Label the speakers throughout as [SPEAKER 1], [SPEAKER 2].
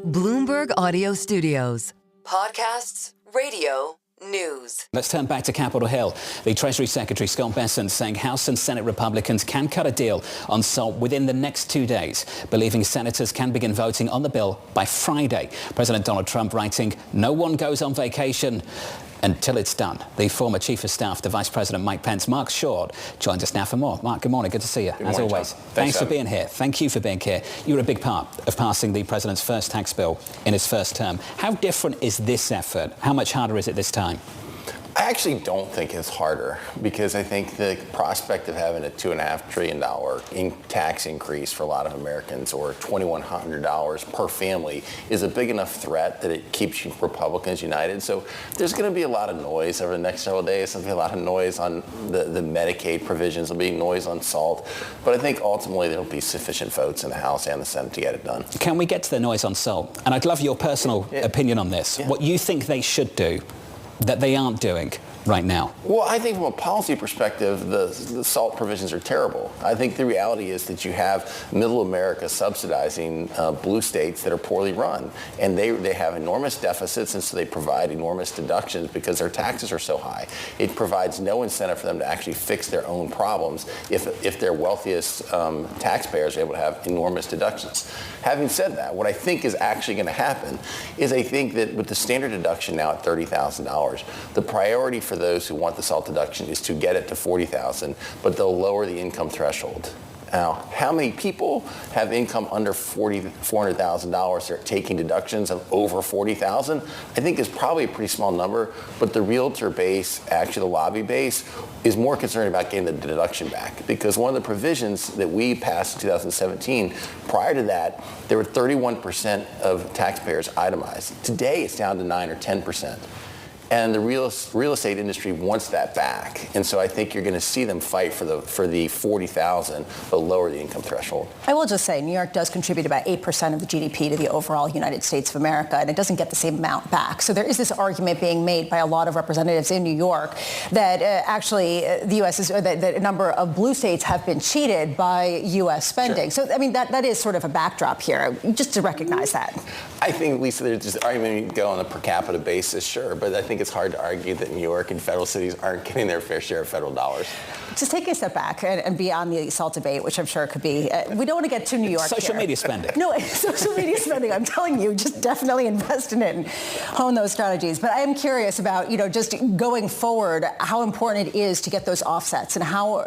[SPEAKER 1] Bloomberg Audio Studios. Podcasts, radio, news.
[SPEAKER 2] Let's turn back to Capitol Hill. The Treasury Secretary Scott Bessent saying House and Senate Republicans can cut a deal on SALT within the next 2 days, believing senators can begin voting on the bill by Friday. President Donald Trump writing, "No one goes on vacation until it's done." The former Chief of Staff to Vice President Mike Pence Marc joins us now for more. Mark, good morning. Good to see you, as always. Thanks for being here. Thank you for being here. You were a big part of passing the president's first tax bill in his first term. How different is this effort? How much harder is it this time?
[SPEAKER 3] I actually don't think it's harder, because I think the prospect of having a $2.5 trillion tax increase for a lot of Americans, or $2,100 per family, is a big enough threat that it keeps Republicans united. So there's going to be a lot of noise over the next several days. There'll be a lot of noise on the Medicaid provisions. There'll be noise on SALT. But I think ultimately there'll be sufficient votes in the House and the Senate to get it done.
[SPEAKER 2] Can we get to the noise on SALT? And I'd love your personal opinion on this. What you think they should do that they aren't doing right now?
[SPEAKER 3] Well, I think from a policy perspective, the SALT provisions are terrible. I think the reality is that you have middle America subsidizing blue states that are poorly run. And they have enormous deficits, and so they provide enormous deductions because their taxes are so high. It provides no incentive for them to actually fix their own problems if their wealthiest taxpayers are able to have enormous deductions. Having said that, what I think is actually going to happen is I think that with the standard deduction now at $30,000, the priority for those who want the SALT deduction is to get it to $40,000, but they'll lower the income threshold. Now, how many people have income under $400,000 that are taking deductions of over $40,000? I think is probably a pretty small number, but the realtor base, actually the lobby base, is more concerned about getting the deduction back, because one of the provisions that we passed in 2017, prior to that, there were 31% of taxpayers itemized. Today, it's down to 9 or 10%. And the real estate industry wants that back. And so I think you're going to see them fight for the $40,000, but lower the income threshold.
[SPEAKER 4] I will just say New York does contribute about 8% of the GDP to the overall United States of America, and it doesn't get the same amount back. So there is this argument being made by a lot of representatives in New York that actually the U.S. is, that a number of blue states have been cheated by U.S. spending. Sure. So, I mean, that is sort of a backdrop here, just to recognize that.
[SPEAKER 3] I think, Lisa, there's this argument you go on a per capita basis, sure, but I think it's hard to argue that New York and federal cities aren't getting their fair share of federal dollars.
[SPEAKER 4] Just take a step back and beyond the SALT debate, which I'm sure could be, we don't want to get too New York
[SPEAKER 2] Social media spending.
[SPEAKER 4] No, social media spending, I'm telling you, just definitely invest in it and hone those strategies. But I am curious about, just going forward, how important it is to get those offsets and how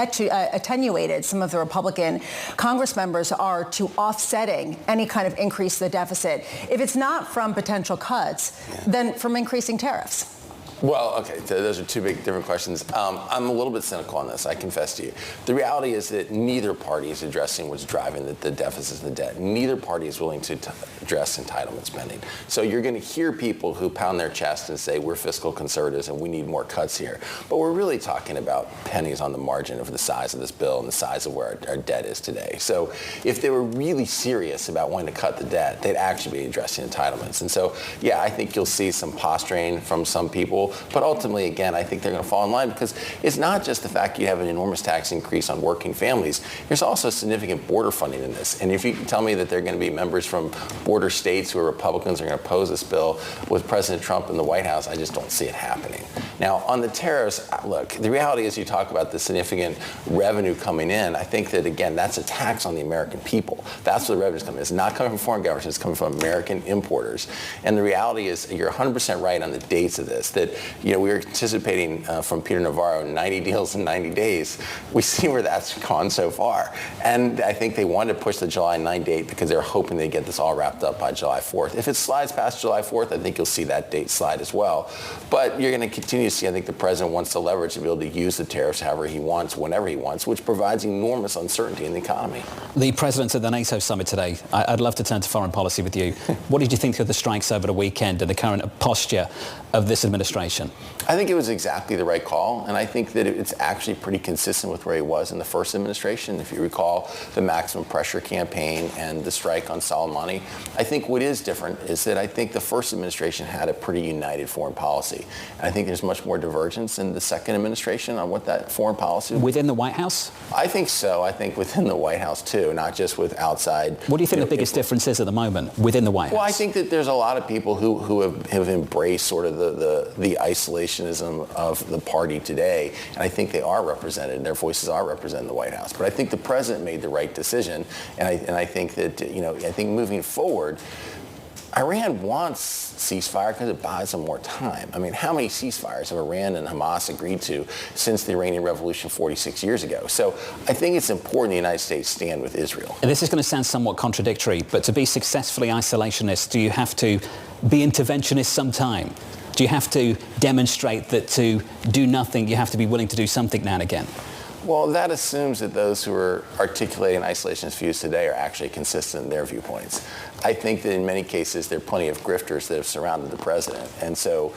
[SPEAKER 4] attenuated some of the Republican Congress members are to offsetting any kind of increase in the deficit. If it's not from potential cuts, then from increasing tariffs.
[SPEAKER 3] Well, okay, so those are two big different questions. I'm a little bit cynical on this, I confess to you. The reality is that neither party is addressing what's driving the deficits and the debt. Neither party is willing to address entitlement spending. So you're going to hear people who pound their chest and say, we're fiscal conservatives and we need more cuts here. But we're really talking about pennies on the margin of the size of this bill and the size of where our debt is today. So if they were really serious about wanting to cut the debt, they'd actually be addressing entitlements. And so, yeah, I think you'll see some posturing from some people. But ultimately, again, I think they're going to fall in line, because it's not just the fact you have an enormous tax increase on working families. There's also significant border funding in this. And if you can tell me that there are going to be members from border states who are Republicans are going to oppose this bill with President Trump in the White House, I just don't see it happening. Now, on the tariffs, look, the reality is you talk about the significant revenue coming in. I think that, again, that's a tax on the American people. That's where the revenue is coming. It's not coming from foreign governments. It's coming from American importers. And the reality is you're 100% right on the dates of this, that we were anticipating from Peter Navarro 90 deals in 90 days. We see where that's gone so far. And I think they wanted to push the July 9 date because they were hoping they'd get this all wrapped up by July 4th. If it slides past July 4th, I think you'll see that date slide as well. But you're going to continue to see, I think the president wants the leverage to be able to use the tariffs however he wants, whenever he wants, which provides enormous uncertainty in the economy.
[SPEAKER 2] The president of the NATO summit today, I'd love to turn to foreign policy with you. What did you think of the strikes over the weekend and the current posture of this administration?
[SPEAKER 3] I think it was exactly the right call, and I think that it's actually pretty consistent with where he was in the first administration. If you recall the maximum pressure campaign and the strike on Soleimani, I think what is different is that I think the first administration had a pretty united foreign policy. And I think there's much much more divergence in the second administration on what that foreign policy would be.
[SPEAKER 2] Within the White House?
[SPEAKER 3] I think so. I think within the White House, too, not just with outside.
[SPEAKER 2] What do you think the biggest difference is at the moment within the White House?
[SPEAKER 3] Well, I think that there's a lot of people who have embraced sort of the isolationism of the party today, and I think they are represented, their voices are represented in the White House. But I think the president made the right decision, and I think that, I think moving forward, Iran wants ceasefire because it buys them more time. I mean, how many ceasefires have Iran and Hamas agreed to since the Iranian Revolution 46 years ago? So I think it's important the United States stand with Israel.
[SPEAKER 2] And this is going to sound somewhat contradictory, but to be successfully isolationist, do you have to be interventionist sometime? Do you have to demonstrate that to do nothing, you have to be willing to do something now and again?
[SPEAKER 3] Well, that assumes that those who are articulating isolationist views today are actually consistent in their viewpoints. I think that in many cases there are plenty of grifters that have surrounded the president. And so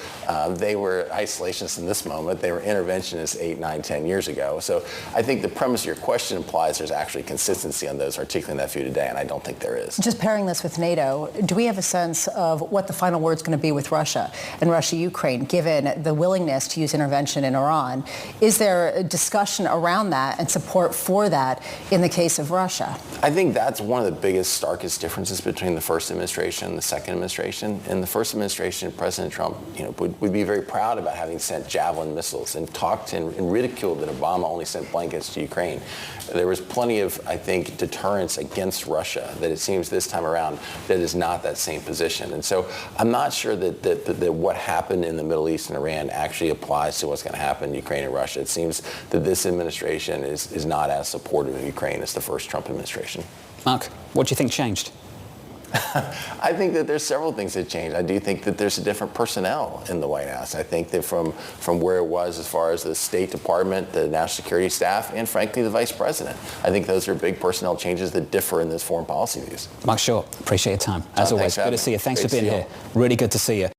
[SPEAKER 3] they were isolationists in this moment. They were interventionists 8, 9, 10 years ago. So I think the premise of your question implies there's actually consistency on those articulating that view today, and I don't think there is.
[SPEAKER 4] Just pairing this with NATO, do we have a sense of what the final word's going to be with Russia and Russia-Ukraine, given the willingness to use intervention in Iran? Is there a discussion around that and support for that in the case of Russia?
[SPEAKER 3] I think that's one of the biggest, starkest differences between the first administration and the second administration. In the first administration, President Trump, would be very proud about having sent Javelin missiles and talked and ridiculed that Obama only sent blankets to Ukraine. There was plenty of, I think, deterrence against Russia that it seems this time around that is not that same position. And so I'm not sure that what happened in the Middle East and Iran actually applies to what's going to happen in Ukraine and Russia. It seems that this administration is not as supportive of Ukraine as the first Trump administration.
[SPEAKER 2] Mark, what do you think changed?
[SPEAKER 3] I think that there's several things that changed. I do think that there's a different personnel in the White House. I think that from where it was as far as the State Department, the National Security staff, and frankly, the Vice President. I think those are big personnel changes that differ in those foreign policy views.
[SPEAKER 2] Mark Short, appreciate your time. As always, good to see you. Thanks for being here. Really good to see you.